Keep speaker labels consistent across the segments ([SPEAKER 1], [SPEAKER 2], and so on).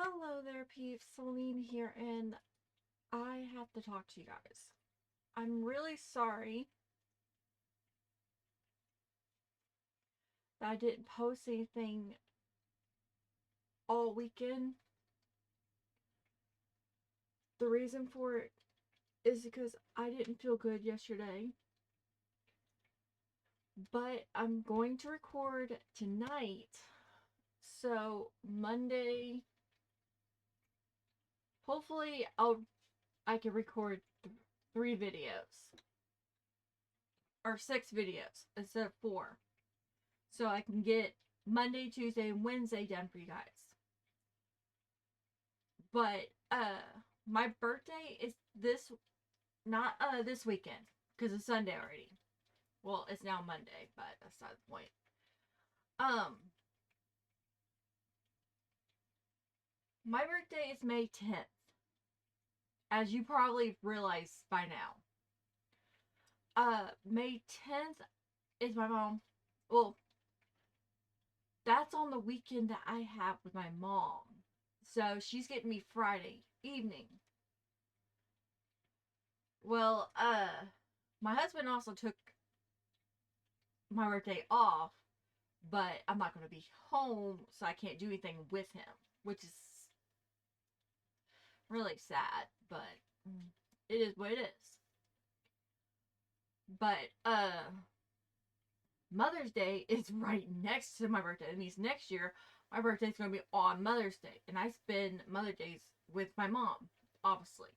[SPEAKER 1] Hello there, peeps. Celine here, and I have to talk to you guys. I'm really sorry that I didn't post anything all weekend. The reason for it is because I didn't feel good yesterday. But I'm going to record tonight. So Monday, hopefully I can record 3 videos or 6 videos instead of 4. So I can get Monday, Tuesday, and Wednesday done for you guys. But my birthday is not this weekend because it's Sunday already. Well, it's now Monday, but that's not the point. Um, my birthday is May 10th, as you probably realized by now. May 10th is my mom. Well, that's on the weekend that I have with my mom. So she's getting me Friday evening. Well, my husband also took my birthday off, but I'm not going to be home, so I can't do anything with him, which is really sad, but it is what it is. But Mother's Day is right next to my birthday. It means next year my birthday is going to be on Mother's Day, and I spend Mother's Days with my mom, obviously,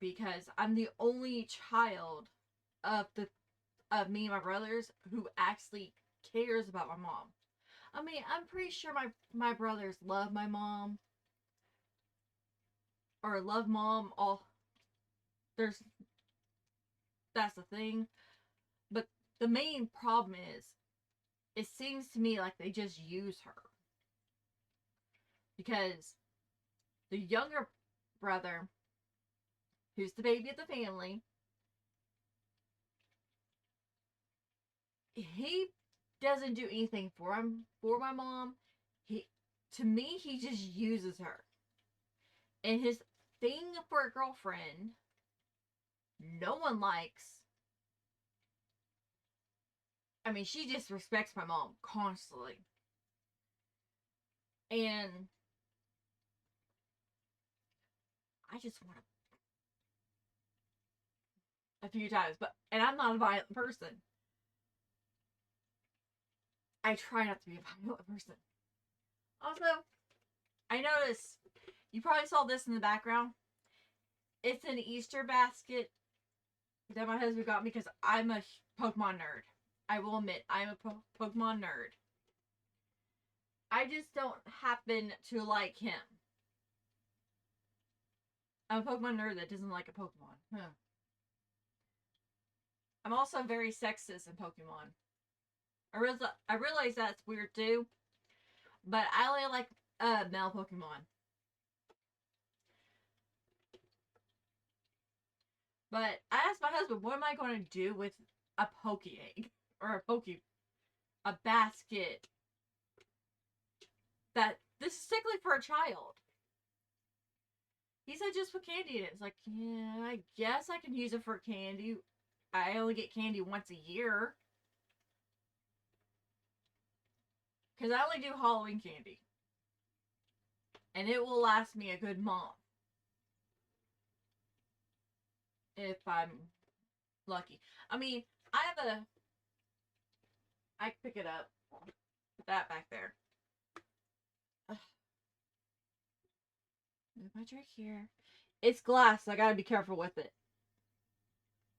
[SPEAKER 1] because I'm the only child of me and my brothers who actually cares about my mom. I mean, I'm pretty sure my brothers love my mom or love mom. All there's that's the thing, but the main problem is it seems to me like they just use her because the younger brother, who's the baby of the family, he doesn't do anything for my mom. He to me he just uses her. And his thing for a girlfriend no one likes. I mean, she just respects my mom constantly. And I just want a few times, but and I'm not a violent person. I try not to be a violent person. Also, I noticed you probably saw this in the background. It's an Easter basket that my husband got me because I'm a Pokemon nerd. I will admit, I'm a Pokemon nerd. I just don't happen to like him. I'm a Pokemon nerd that doesn't like a Pokemon. Huh. I'm also very sexist in Pokemon. I realize that's weird too, but I only like male Pokemon. But I asked my husband, what am I going to do with a Poke egg or a basket that this is strictly for a child? He said just put candy in it. It's like, yeah, I guess I can use it for candy. I only get candy once a year because I only do Halloween candy, and it will last me a good month if I'm lucky. I mean, I have a. I can pick it up. Put that back there. Move my drink here. It's glass, so I gotta be careful with it.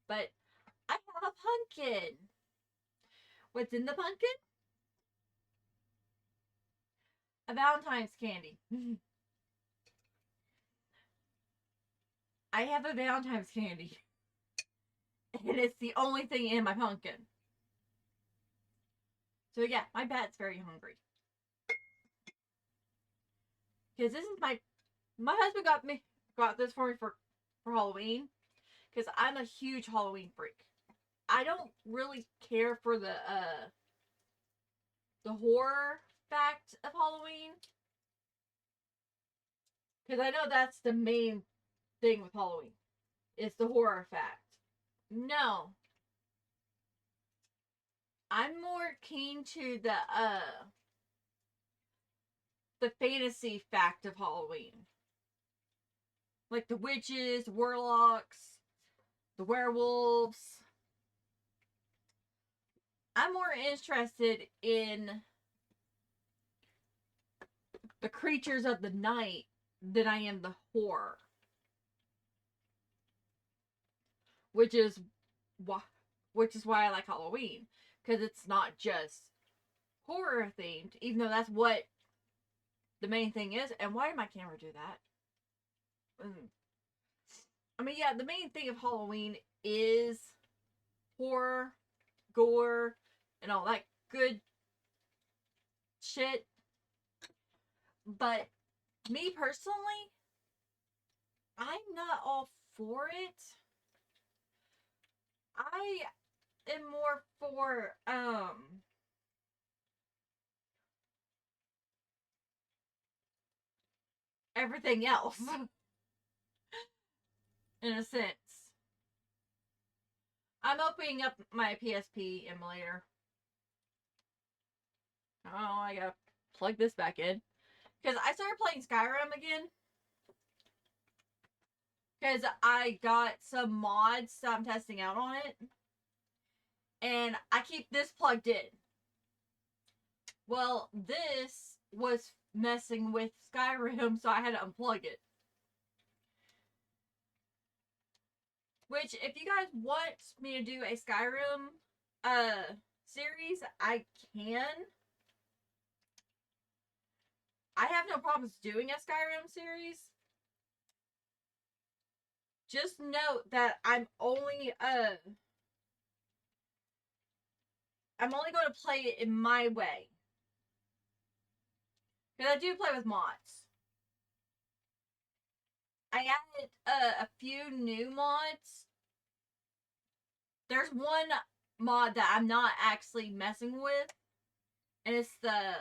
[SPEAKER 1] But I have a pumpkin. What's in the pumpkin? A Valentine's candy. I have a Valentine's candy. And it's the only thing in my pumpkin. So yeah, my bat's very hungry. Because this is my husband got this for me for Halloween. Because I'm a huge Halloween freak. I don't really care for the horror fact of Halloween. Because I know that's the main thing with Halloween. It's the horror fact. No. I'm more keen to the fantasy fact of Halloween. Like the witches, warlocks, the werewolves. I'm more interested in the creatures of the night than I am the horror. Which is why I like Halloween, because it's not just horror themed, even though that's what the main thing is. And why did my camera do that? I mean, yeah, the main thing of Halloween is horror, gore, and all that good shit. But me personally, I'm not all for it. I am more for everything else in a sense. I'm opening up my PSP emulator. Oh, I gotta plug this back in. Because I started playing Skyrim again. Because I got some mods that I'm testing out on it. And I keep this plugged in. Well, this was messing with Skyrim, so I had to unplug it. Which, if you guys want me to do a Skyrim series, I can. I have no problems doing a Skyrim series. Just note that I'm only going to play it in my way. Because I do play with mods. I added a few new mods. There's one mod that I'm not actually messing with. And it's the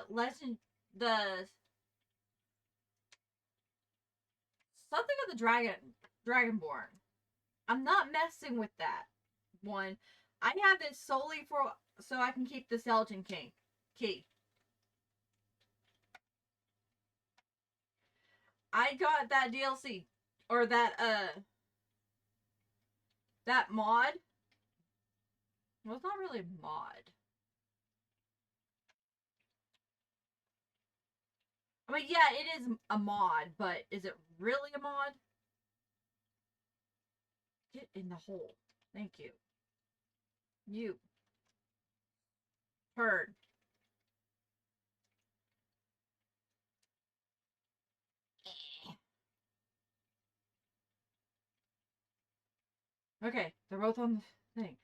[SPEAKER 1] something of the Dragonborn. I'm not messing with that one. I have it solely so I can keep the Skeleton King key. I got that DLC or that mod. Well, it's not really a mod. I mean, yeah, it is a mod, but is it really a mod? Get in the hole. Thank you. You. Heard. Okay, they're both on the thing.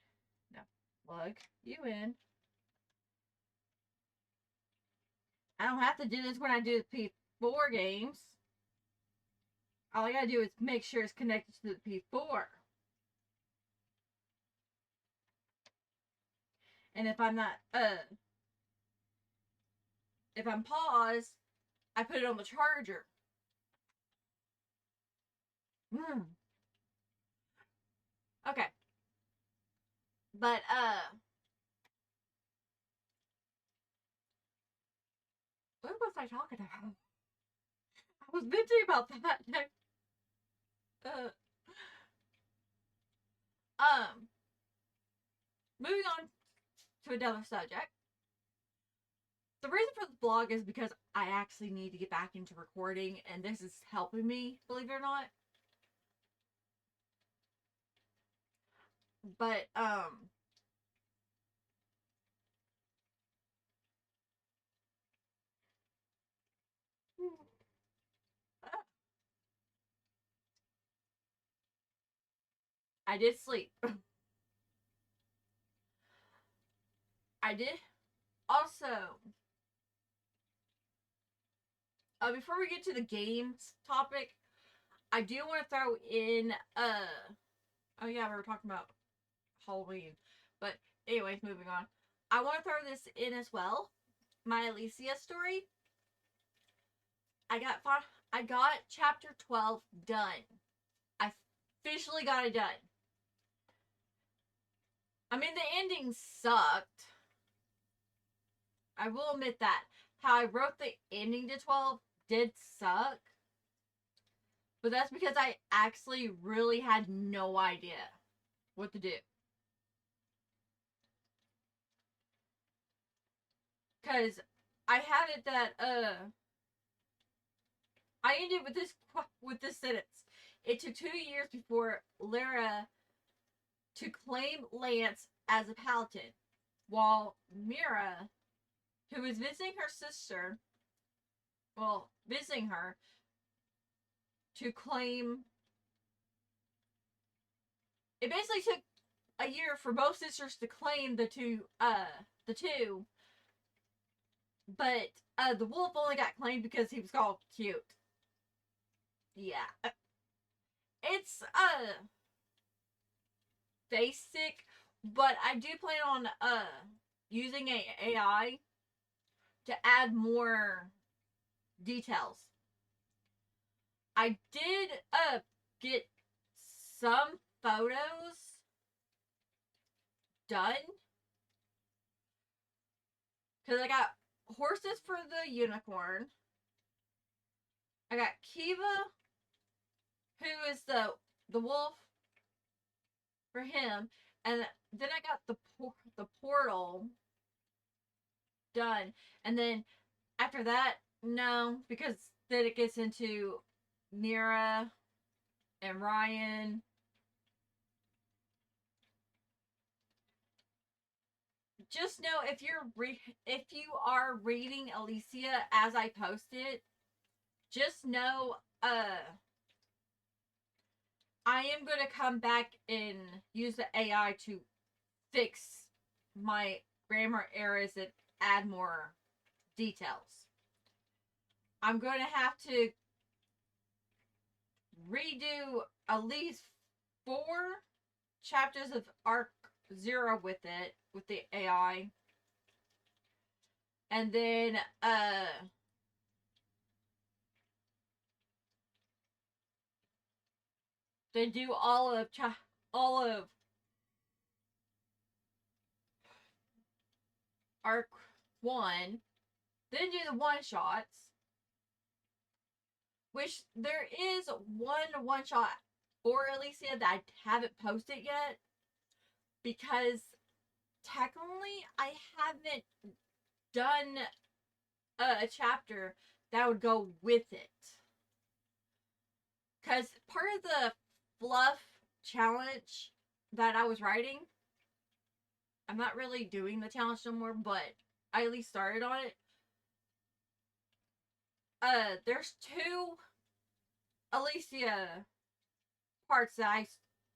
[SPEAKER 1] Now, plug you in. I don't have to do this when I do the P4 games. All I gotta do is make sure it's connected to the P4. And if I'm not, if I'm paused, I put it on the charger. Okay. But, what was I talking about? I was venting about that. Uh, moving on to another subject. The reason for the blog is because I actually need to get back into recording, and this is helping me, believe it or not. But, I did sleep. I did. Also, before we get to the games topic, I do want to throw in, oh yeah, we were talking about Halloween. But anyways, moving on. I want to throw this in as well. My Alicia story. I got chapter 12 done. I officially got it done. I mean, the ending sucked. I will admit that. How I wrote the ending to 12 did suck. But that's because I actually really had no idea what to do. Because I have it that, I ended with this sentence. It took 2 years before Lyra to claim Lance as a paladin, while Mira, who was visiting her sister, visiting her, to claim. It basically took a year for both sisters to claim the two, but the wolf only got claimed because he was called cute. Yeah, it's basic, but I do plan on using a AI to add more details. I did get some photos done because I got horses for the unicorn. I got Kiva, who is the wolf for him, and then I got the portal done, and then after that, no, because then it gets into Mira and Ryan. Just know if if you are reading Alicia as I post it, just know I am going to come back and use the AI to fix my grammar errors and add more details. I'm going to have to redo at least 4 chapters of Arc 0 with it, with the AI. And then, they do all of Arc 1, then do the one shots, which there is one shot for Alicia that I haven't posted yet because technically I haven't done a chapter that would go with it. Because part of the fluff challenge that I was writing, I'm not really doing the challenge no more, but I at least started on it. There's 2 Alicia parts that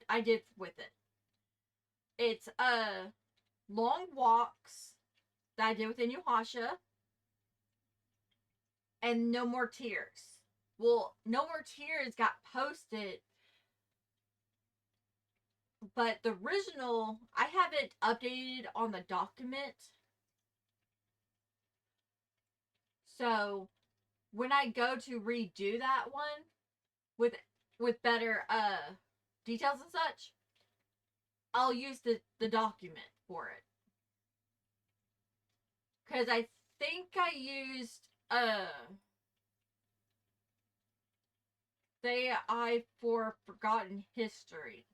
[SPEAKER 1] I did with it. It's long walks that I did with Inuyasha, and No More Tears. Well, No More Tears got posted, but the original I haven't updated on the document. So when I go to redo that one with better details and such, I'll use the document for it. Cause I think I used the AI for Forgotten History.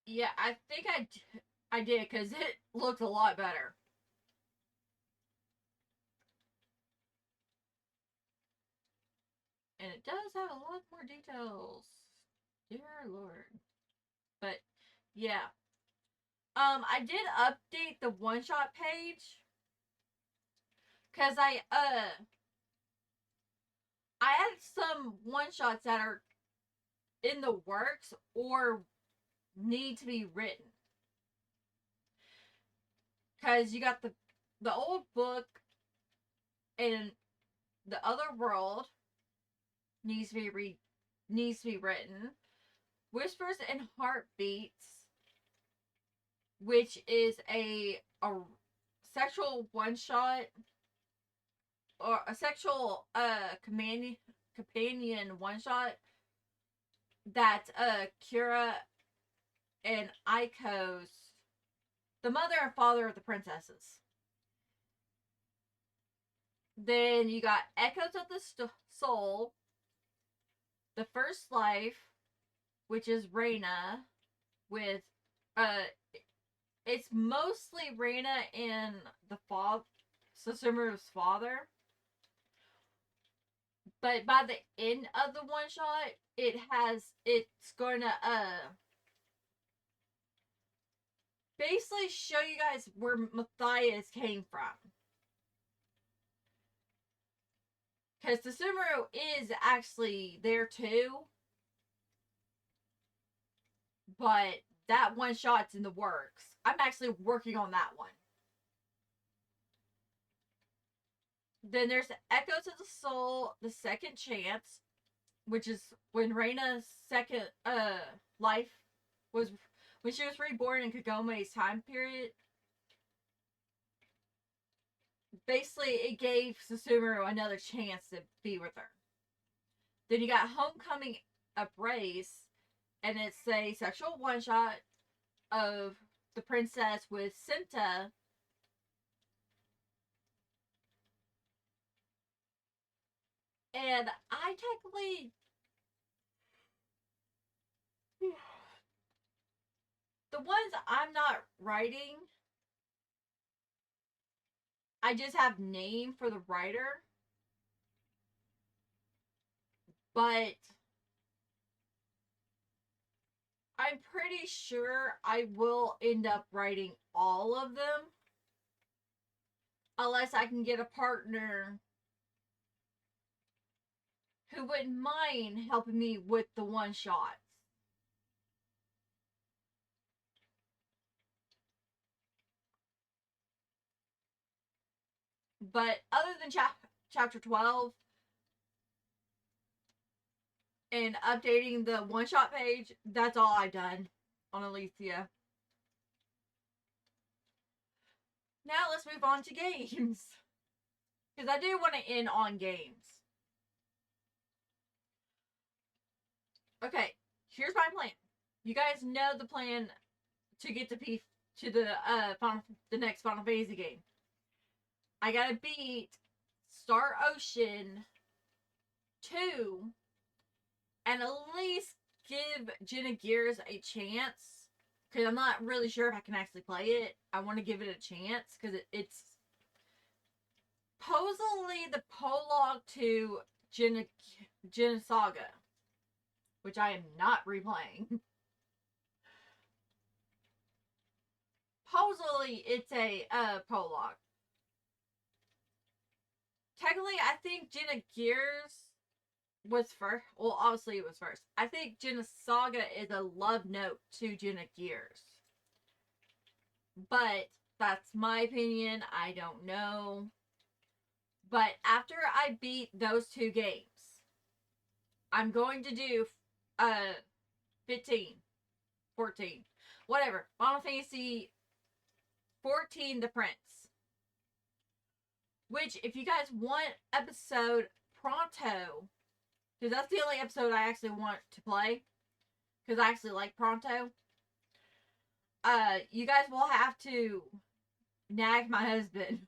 [SPEAKER 1] Yeah, I think I did because it looked a lot better. And it does have a lot more details. Dear Lord. But yeah. I did update the one shot page. Cause I added some one shots that are in the works or need to be written. Cause you got the old book and the other world needs to be written. Whispers and Heartbeats, which is a sexual one shot or a sexual companion one shot that Kira and Aiko's the mother and father of the princesses. Then you got Echoes of the Soul, The First Life, which is Reina with it's mostly Reina and the Susuru's father. But by the end of the one shot, it's gonna basically show you guys where Matthias came from. Because Susumuru is actually there too. But that one shot's in the works. I'm actually working on that one. Then there's Echoes of the Soul, The Second Chance, which is when Reina's second life was when she was reborn in Kagome's time period. Basically, it gave Susumu another chance to be with her. Then you got Homecoming Embrace, and it's a sexual one shot of the princess with Senta. And I technically the ones I'm not writing, I just have name for the writer. But I'm pretty sure I will end up writing all of them. Unless I can get a partner who wouldn't mind helping me with the one shots. But other than chapter 12 and updating the one shot page, that's all I've done on Alicia. Now let's move on to games. Because I do want to end on games. Okay, here's my plan. You guys know the plan to get to the next Final Fantasy game. I gotta beat Star Ocean 2 and at least give Gears a chance. Because I'm not really sure if I can actually play it. I want to give it a chance because it's supposedly the prologue to Saga, which I am not replaying. Supposedly it's a prologue. Technically, I think Gears was first. Well, obviously it was first. I think Saga is a love note to Gears. But that's my opinion. I don't know. But after I beat those two games, I'm going to do 15, 14, whatever. Final Fantasy 14 The Prince. Which, if you guys want episode pronto, because that's the only episode I actually want to play, because I actually like Pronto, you guys will have to nag my husband.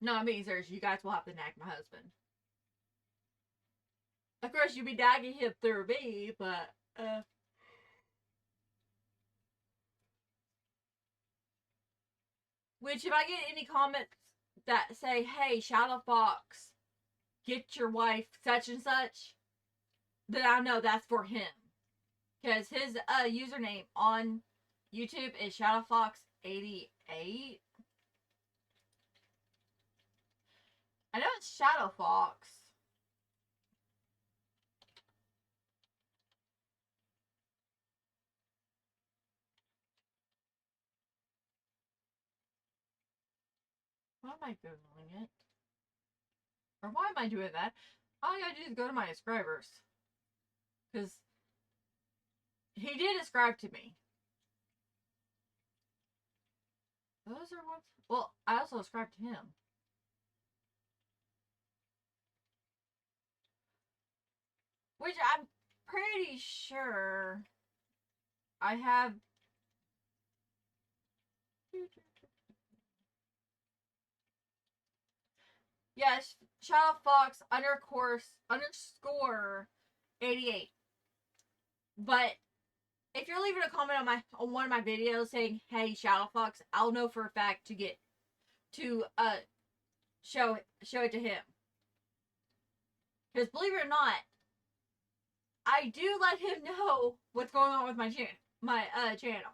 [SPEAKER 1] No, I mean, seriously, you guys will have to nag my husband. Of course, you'll be nagging him through me, but, which, if I get any comments that say, hey, Shadow Fox, get your wife such and such, then I know that's for him. Because his username on YouTube is ShadowFox88. I know it's Shadow Fox. Why am I Googling it? Or why am I doing that? all you gotta do is go to my subscribers. Because he did ascribe to me. Those are ones. Well, I also ascribed to him. Which I'm pretty sure I have. Yes, Shadow Fox underscore 88. But if you're leaving a comment on one of my videos saying, "Hey, Shadow Fox," I'll know for a fact to get to show it to him. Because believe it or not, I do let him know what's going on with my channel.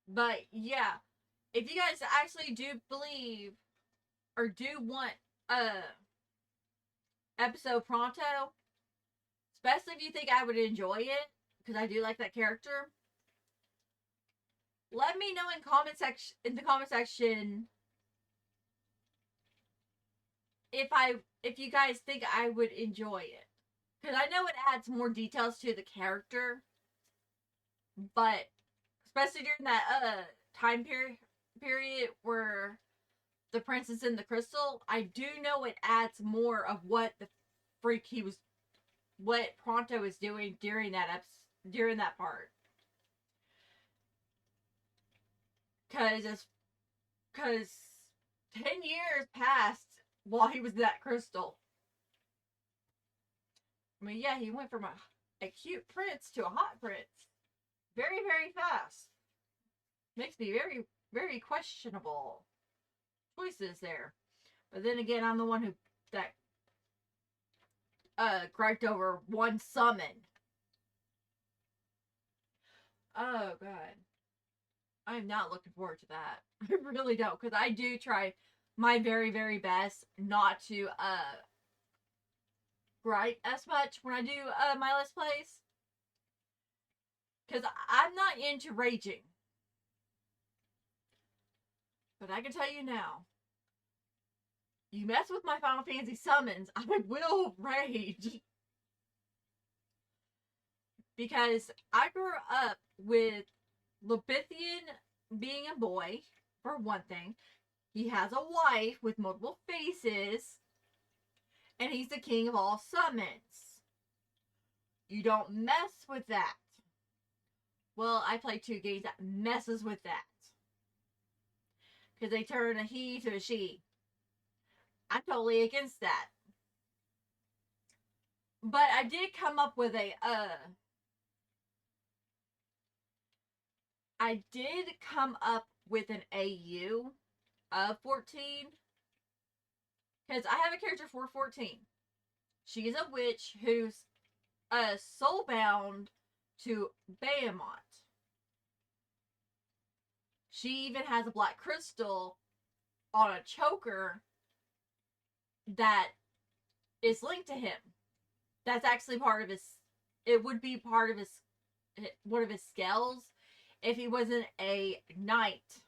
[SPEAKER 1] But yeah, if you guys actually do believe or do want episode pronto, especially if you think I would enjoy it, because I do like that character, let me know in the comment section if you guys think I would enjoy it. Because I know it adds more details to the character, but especially during that time period where the prince is in the crystal, I do know it adds more of what the freak what Pronto is doing during that part. Because 10 years passed while he was in that crystal. I mean, yeah, he went from a cute prince to a hot prince very, very fast. Makes me very, very questionable choices there. But then again, I'm the one that griped over one summon. Oh god. I'm not looking forward to that. I really don't, because I do try my very, very best not to gripe as much when I do my Let's Plays. Because I'm not into raging. But I can tell you now, you mess with my Final Fantasy summons, I will rage. Because I grew up with Lebithian being a boy, for one thing. He has a wife with multiple faces, and he's the king of all summons. You don't mess with that. Well, I play 2 games that messes with that. Because they turn a he to a she. I'm totally against that. But I did come up with an AU of 14. Because I have a character for 14. She's a witch who's soulbound to Bahamut. She even has a black crystal on a choker that is linked to him. That's actually part of his. It would be part of one of his scales if he wasn't a knight.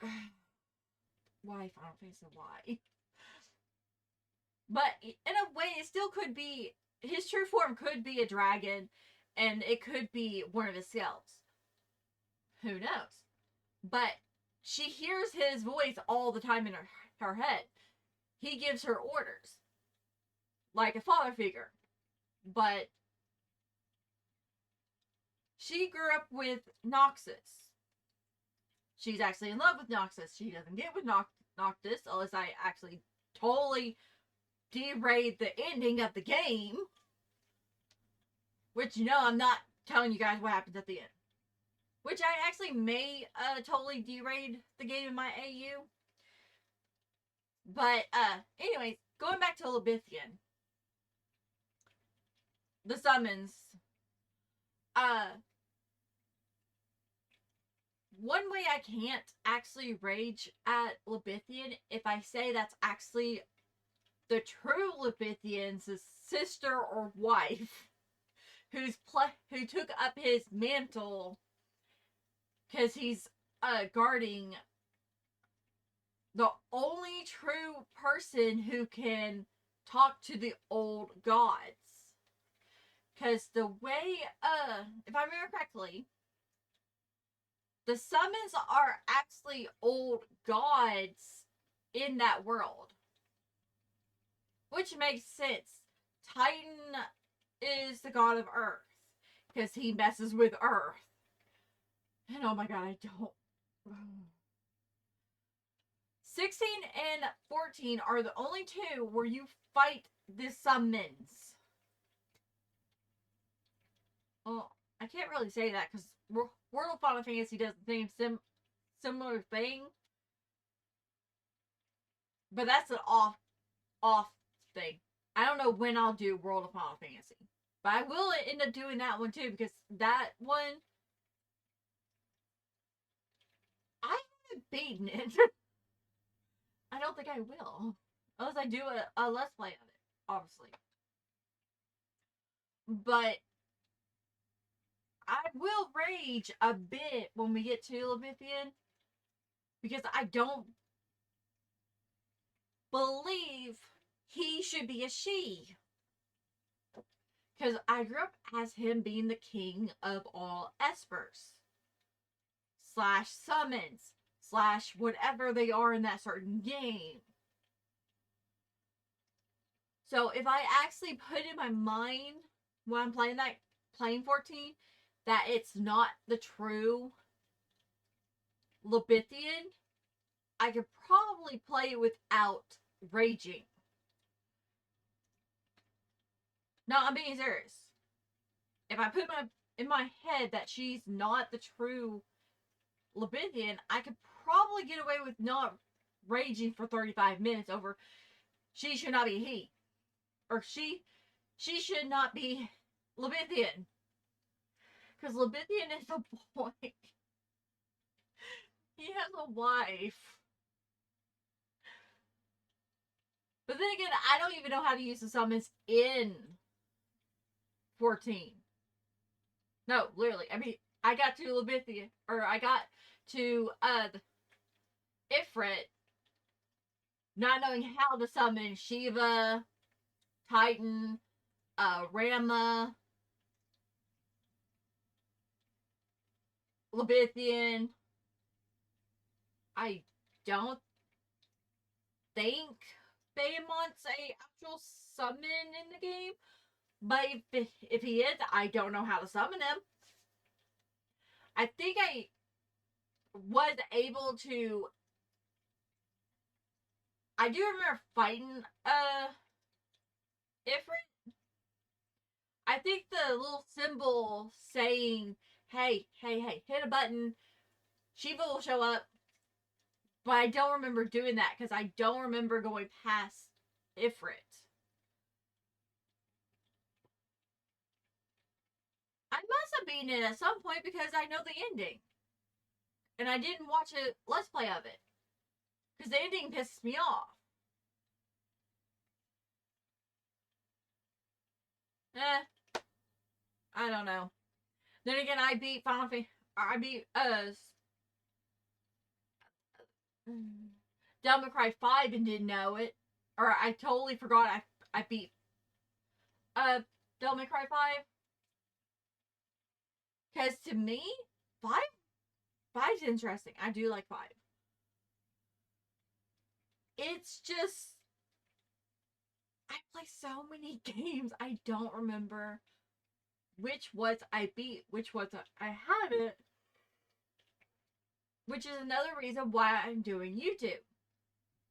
[SPEAKER 1] Why Final Fantasy? Why? But in a way, it still could be his true form. Could be a dragon, and it could be one of his scales. Who knows? But she hears his voice all the time in her head. He gives her orders like a father figure. But she grew up with Noxus. She's actually in love with Noxus. She doesn't get with Noctis unless I actually totally derailed the ending of the game. Which, I'm not telling you guys what happens at the end. Which I actually may totally derail the game in my AU. But, anyways, going back to Lebithian. The summons. One way I can't actually rage at Lebithian if I say that's actually the true Lebithian's sister or wife who took up his mantle because he's guarding the only true person who can talk to the old gods. Because the way, if I remember correctly, the summons are actually old gods in that world. Which makes sense. Titan is the god of Earth. Because he messes with Earth. And oh my god, I don't. 16 and 14 are the only two where you fight the summons. Well, I can't really say that because World of Final Fantasy does the same similar thing. But that's an off thing. I don't know when I'll do World of Final Fantasy. But I will end up doing that one too because that one I haven't beaten it. I don't think I will. Unless I do a Let's Play of it, obviously. But I will rage a bit when we get to Leviathan because I don't believe he should be a she. Because I grew up as him being the king of all espers. Slash summons. Slash whatever they are in that certain game. So if I actually put in my mind when I'm playing 14, that it's not the true Leviathan, I could probably play it without raging. No, I'm being serious. If I put in my head that she's not the true Leviathan, I could probably get away with not raging for 35 minutes over she should not be he. Or she should not be Leviathan. Because Leviathan is a boy. He has a wife. But then again, I don't even know how to use the summons in 14. No, literally. I mean, I got to Leviathan, or I got to Ifrit, not knowing how to summon Shiva, Titan, Rama, Leviathan. I don't think Behemoth's a actual summon in the game, but if he is, I don't know how to summon him. I think I was able to. I do remember fighting Ifrit. I think the little symbol saying, hey, hit a button, Shiva will show up. But I don't remember doing that because I don't remember going past Ifrit. I must have beaten it at some point because I know the ending. And I didn't watch a Let's Play of it. Because the ending pisses me off. I don't know. Then again, I beat Final Fantasy. I beat Devil May Cry 5 and didn't know it. Or I totally forgot I beat Devil May Cry 5. Because to me, 5's interesting. I do like 5. It's just I play so many games. I don't remember which ones I beat, which ones I haven't. Which is another reason why I'm doing YouTube.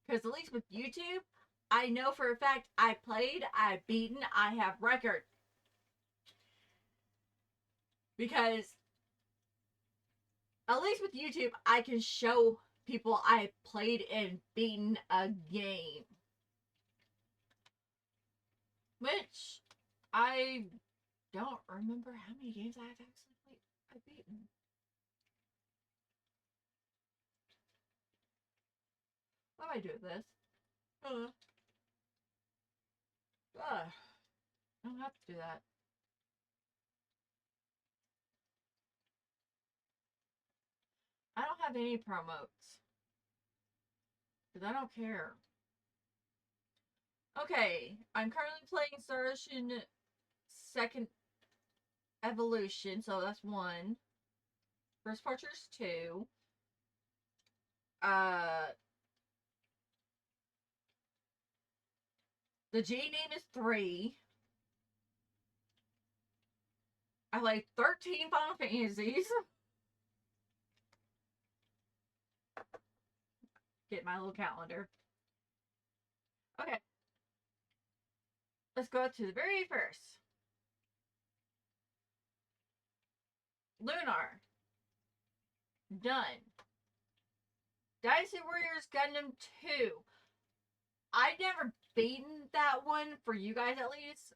[SPEAKER 1] Because at least with YouTube, I know for a fact I played, I've beaten, I have record. Because at least with YouTube, I can show people I played and beaten a game. Which I don't remember how many games I've actually played. I've beaten. What do I do with this? I don't have to do that. I don't have any promotes. Because I don't care. Okay, I'm currently playing Star Ocean Second Evolution, so that's 1. First Fortress 2. Uh, the G name is 3. I played 13 Final Fantasies. Get my little calendar. Okay. Let's go to the very first. Lunar. Done. Dynasty Warriors Gundam 2. I never beaten that one, for you guys at least.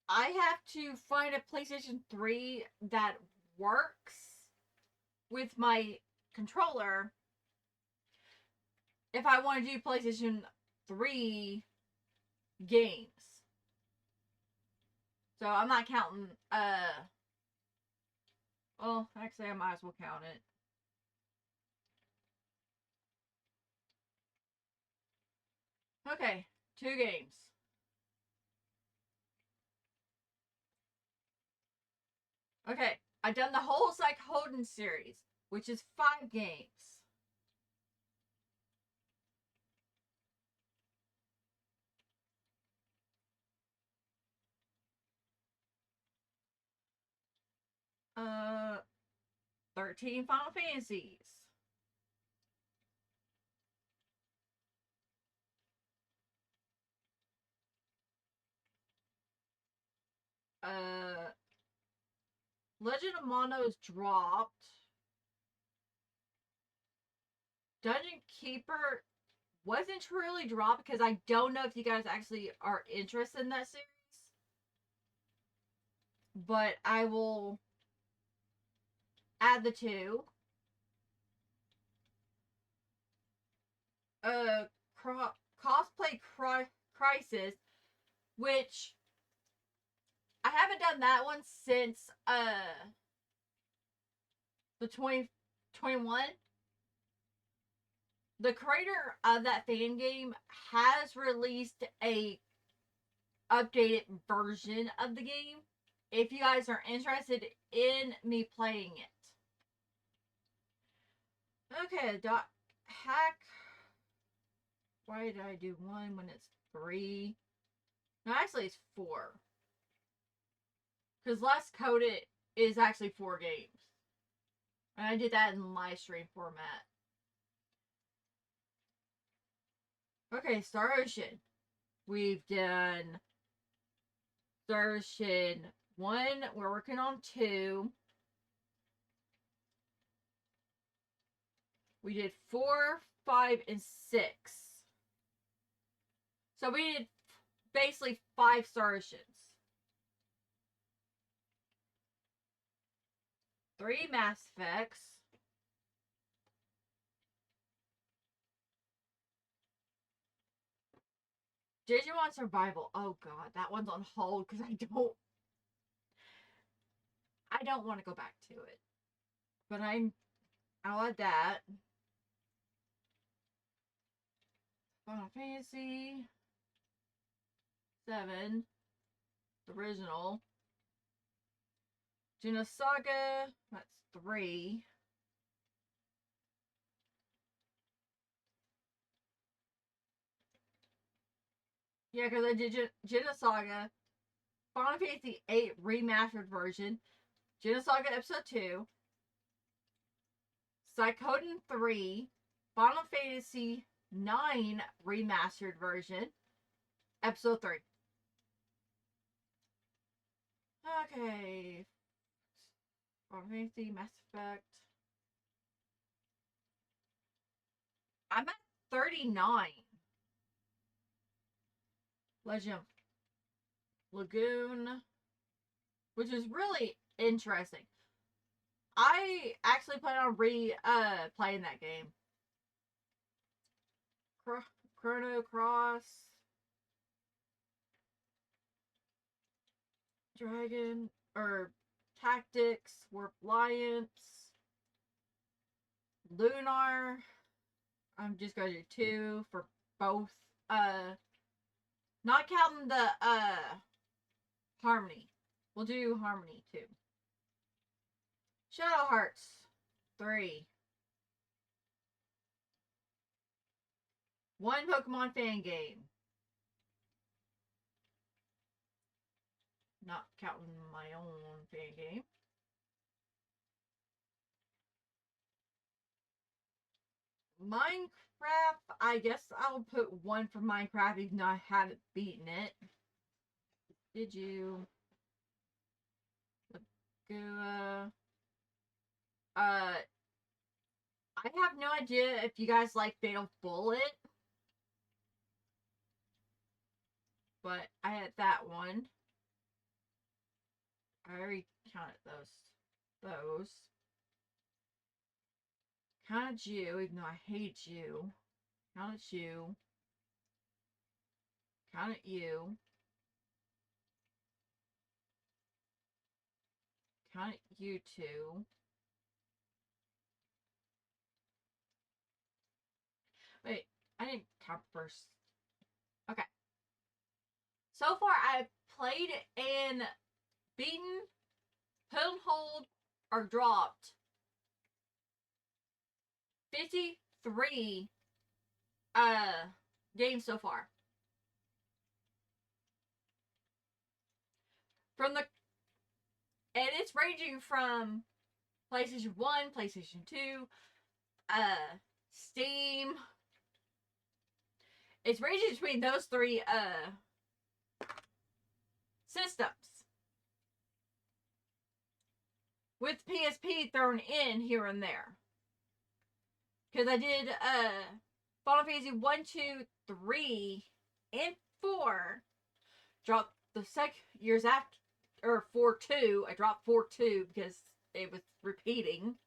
[SPEAKER 1] I have to find a PlayStation 3 that works with my controller if I want to do PlayStation 3 games. So I'm not counting, well, actually I might as well count it. Okay, 2 games. Okay, I've done the whole Psychoden series, which is 5 games. Uh, 13 Final Fantasies. Uh, Legend of Mono's dropped. Dungeon Keeper wasn't truly dropped because I don't know if you guys actually are interested in that series. But I will add the 2. Uh, Cosplay Crisis, which I haven't done that one since the 2021. The creator of that fan game has released a updated version of the game if you guys are interested in me playing it. Okay, hack. Why did I do 1 when it's 3? No, actually it's 4. Because Let's Code It is actually 4 games. And I did that in live stream format. Okay, Star Ocean. We've done Star Ocean 1. We're working on 2. We did 4, 5, and 6. So we did basically 5 Star Oceans. 3 Mass Effects. Digimon Survival. Oh god, that one's on hold because I don't want to go back to it. But I'll add that. Final Fantasy 7. The original. Xenosaga. That's 3. Yeah, because I did Xenosaga. Final Fantasy 8 remastered version. Xenosaga Episode 2. Psychoden 3. Final Fantasy 9 remastered version. Episode 3. Okay. Final Fantasy, Mass Effect. I'm at 39. Legend Lagoon, which is really interesting. I actually plan on playing that game. Chrono Cross, Dragon, or Tactics, Warp Alliance, Lunar. I'm just gonna do 2 for both. Not counting the Harmony. We'll do Harmony too. Shadow Hearts 3. One Pokemon fan game. Not counting my own fan game. Minecraft, I guess I'll put 1 for Minecraft even though I haven't beaten it. Did you? Lagua. I have no idea if you guys like Fatal Bullet. But I had that one. I already counted those. Counted you, even though I hate you. Counted you. Counted you. Counted you two. Wait, I didn't count first. Okay. So far, I've played and beaten, put on hold, or dropped 53 games so far. And it's ranging from PlayStation 1, PlayStation 2, Steam. It's ranging between those 3 systems. With PSP thrown in here and there. Because I did Final Fantasy 1, 2, 3, and 4. Dropped the years after, or 4, 2. I dropped 4, 2 because it was repeating.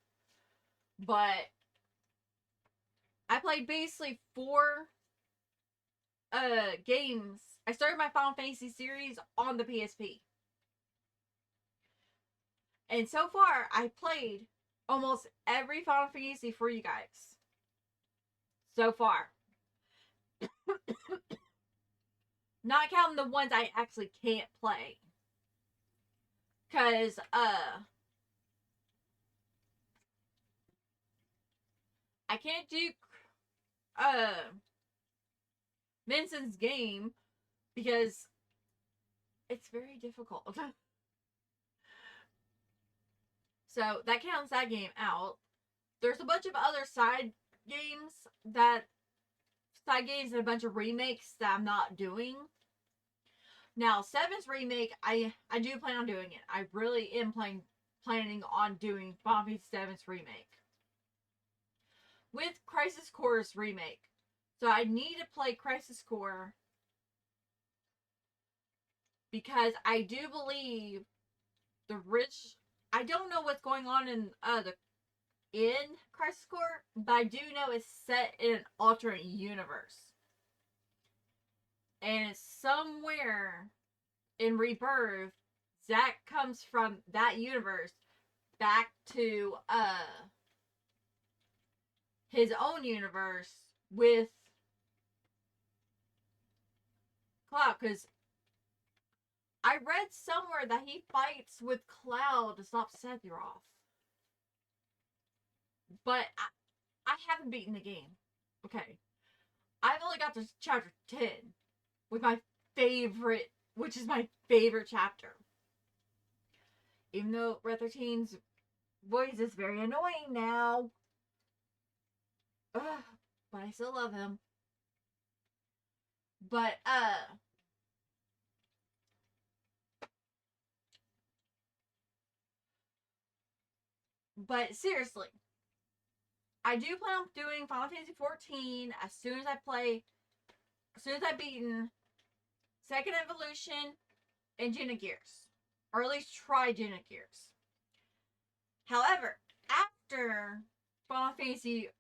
[SPEAKER 1] But I played basically 4 games. I started my Final Fantasy series on the PSP. And so far, I played almost every Final Fantasy for you guys. So far. Not counting the ones I actually can't play. Because, I can't do, Vincent's game because it's very difficult. So, that counts that game out. There's a bunch of other side games and a bunch of remakes that I'm not doing. Now, 7's remake, I do plan on doing it. I really am planning on doing Final Fantasy 7's remake. With Crisis Core's remake. So I need to play Crisis Core because I do believe I don't know what's going on in Crisis Core, but I do know it's set in an alternate universe. And it's somewhere in Rebirth, Zack comes from that universe back to his own universe with Cloud, because I read somewhere that he fights with Cloud to stop Sephiroth. But I haven't beaten the game. Okay. I've only got to chapter 10 with my favorite, which is my favorite chapter. Even though Red 13's voice is very annoying now. Ugh, but I still love him. But seriously, I do plan on doing Final Fantasy 14 as soon as I've beaten Second Evolution and Xenogears. Or at least try Xenogears. However, after Final Fantasy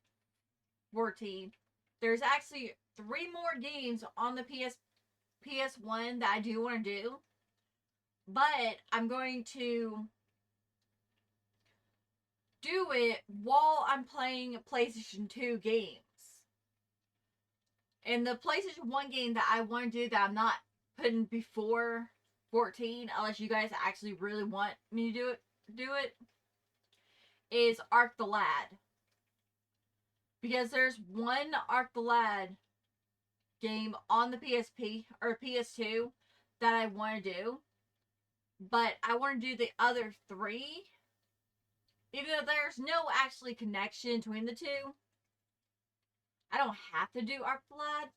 [SPEAKER 1] 14, there's actually 3 more games on the PS1 that I do want to do. But I'm going to do it while I'm playing PlayStation 2 games. And the PlayStation 1 game that I want to do that I'm not putting before 14, unless you guys actually really want me to do it, is Arc the Lad. Because there's one Arc the Lad game on the PSP or PS2 that I want to do, but I want to do the other three, even though there's no actually connection between the two. I don't have to do Arc the Lad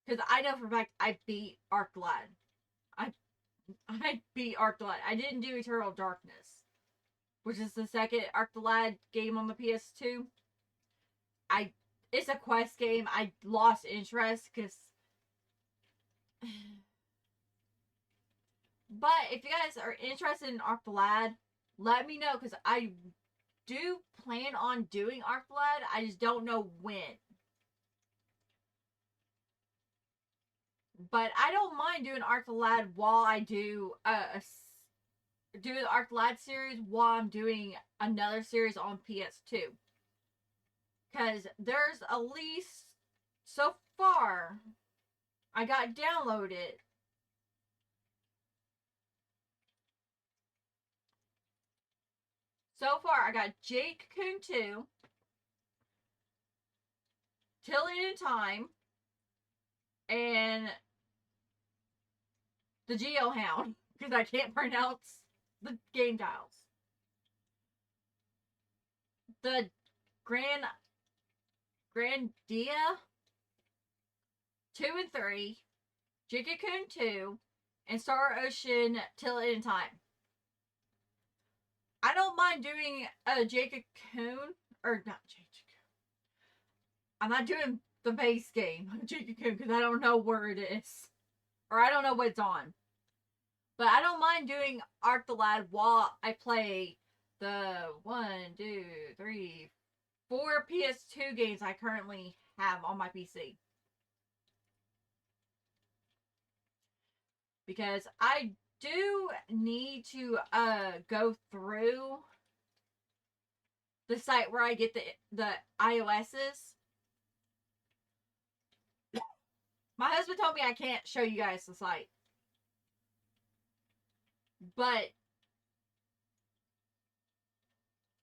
[SPEAKER 1] because I know for a fact I beat Arc the Lad. I beat Arc the Lad. I didn't do Eternal Darkness, which is the second Arc the Lad game on the PS2. It's a quest game. I lost interest because. But if you guys are interested in Arc the Lad, let me know because I do plan on doing Arc the Lad. I just don't know when. But I don't mind doing Arc the Lad while I do do the Arc the Lad series while I'm doing another series on PS2. Because there's at least so far I got downloaded. So far I got Jade Cocoon 2, Till the End of Time, and the Geohound, because I can't pronounce the game tiles. The Grandia 2 and 3, Jade Cocoon 2, and Star Ocean Till the End of Time. I don't mind doing a Jade Cocoon, or not Jade Cocoon. I'm not doing the base game of Jade Cocoon because I don't know where it is. Or I don't know what it's on. But I don't mind doing Arc the Lad while I play the 1, 2, 3, 4 PS2 games I currently have on my PC. Because I do need to go through the site where I get the iOS's. My husband told me I can't show you guys the site. But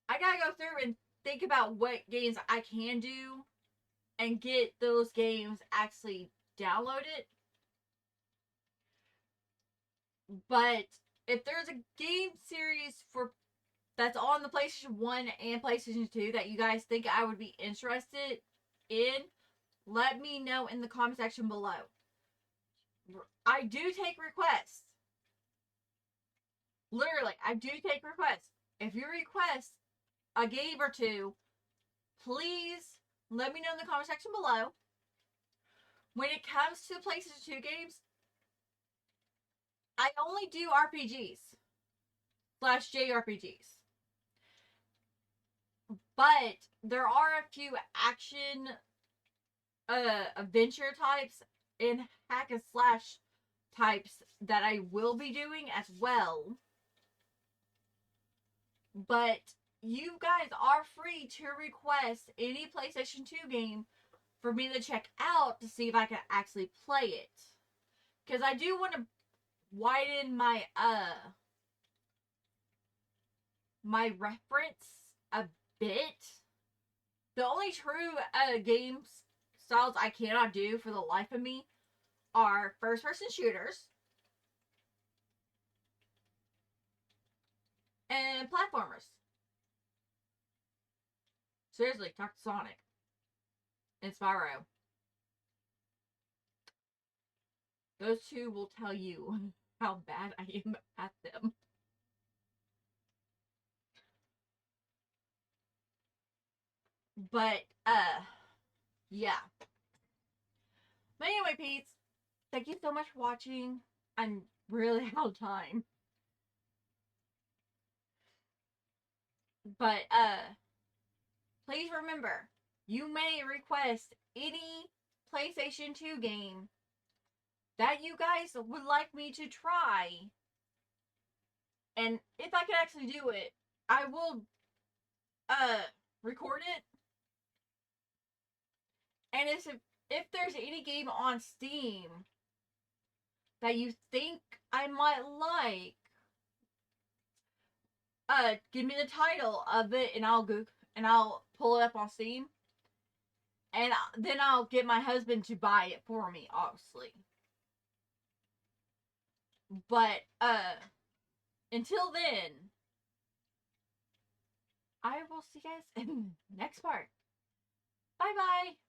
[SPEAKER 1] I gotta go through and think about what games I can do and get those games actually downloaded. But if there's a game series that's on the PlayStation 1 and PlayStation 2 that you guys think I would be interested in, let me know in the comment section below. I do take requests. Literally, I do take requests. If you request a game or two, please let me know in the comment section below. When it comes to PlayStation 2 games, I only do RPGs / JRPGs. But there are a few action adventure types and hack and slash types that I will be doing as well. But you guys are free to request any PlayStation 2 game for me to check out to see if I can actually play it. Because I do want to widen my reference a bit. The only true games styles I cannot do for the life of me are first-person shooters and platformers. Seriously, talk to Sonic and Spyro. Those two will tell you how bad I am at them. But, yeah. But anyway, Pete's, thank you so much for watching. I'm really out of time. But, please remember, you may request any PlayStation 2 game that you guys would like me to try. And if I can actually do it, I will, record it. And if there's any game on Steam that you think I might like, give me the title of it and I'll pull it up on Steam, and then I'll get my husband to buy it for me, obviously. But until then, I will see you guys in the next part. Bye bye.